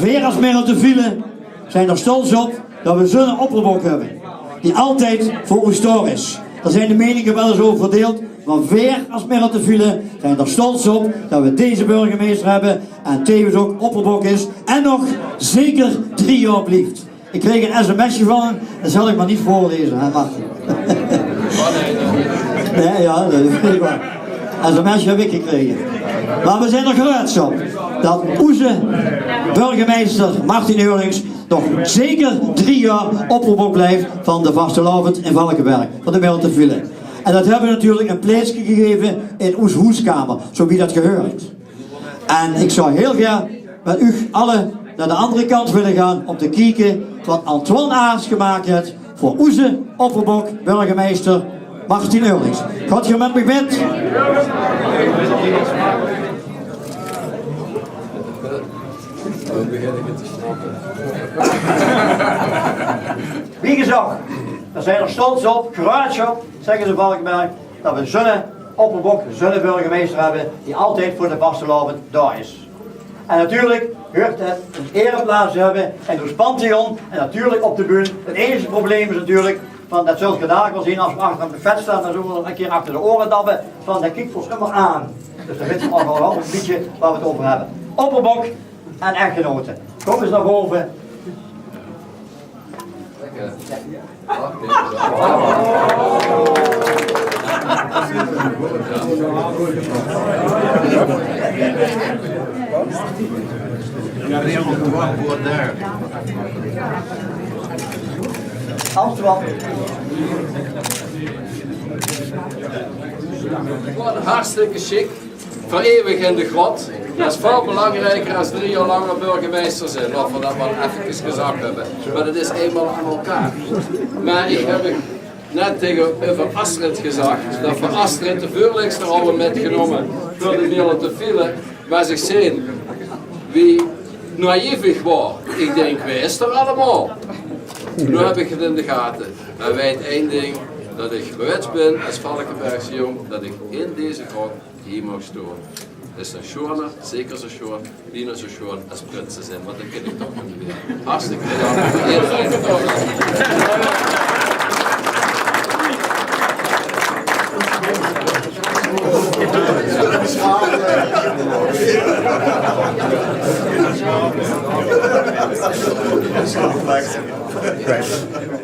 Veer als middel te vielen zijn er stolz op dat we zo'n opperbok hebben. Die altijd voor ons door is. Daar zijn de meningen wel eens over verdeeld. Maar Veer als middel te vielen zijn er stolz op dat we deze burgemeester hebben. En tevens ook opperbok is. En nog zeker 3 jaar blijft. Ik kreeg een sms'je van hem. Dat zal ik maar niet voorlezen. Hè, Martin? Nee, ja, dat weet ik wel. Een sms'je heb ik gekregen. Maar we zijn er geluid op dat onze burgemeester Martin Eurlings nog zeker 3 jaar opperbok blijft van de vastelavond in Valkenberg, van de middel te vielen. En dat hebben we natuurlijk een plaatsje gegeven in onze hoeskamer, zo wie dat gehoord. En ik zou heel graag met u allen naar de andere kant willen gaan om te kijken wat Antoine Aars gemaakt heeft voor onze opperbok burgemeester Martin Eurlings. Gaat je met me bent? Wie gezegd, daar zijn er stolz op, geruid op, zeggen ze Valkenberg, dat we zo'n opperbok, zo'n burgemeester hebben die altijd voor de vastelavond daar is. En natuurlijk hoort het een ereplaats hebben in ons Pantheon en natuurlijk op de bühne. Het enige probleem is natuurlijk, van dat zult je daar wel zien als we achter een buffet staan, dan zullen we een keer achter de oren dabben, van dat kijkt ons immer aan. Dus dan weten we al wel een beetje waar we het over hebben. Opperbok en echtgenoten. Kom eens naar boven. Antoine. Gewoon hartstikke chic. Vereeuwig in de grot. Dat is veel belangrijker als 3 jaar langer burgemeester zijn. Of we dat maar even gezegd hebben. Maar dat is eenmaal aan elkaar. Maar ik heb net tegenover Astrid gezegd dat voor Astrid de vuurlijkste hebben metgenomen voor de middelen te vielen. Maar zich zien wie naïef was. Ik denk, wij is er allemaal. Nu heb ik het in de gaten. Maar weet één ding, dat ik bewust ben als Valkenbergse jong, dat ik in deze grot hier mag staan. Het is een schoner, zeker zo schoon, niet zo schoon als prinsen zijn, want dat ken ik toch niet meer. Hartstikke bedankt voor iedereen.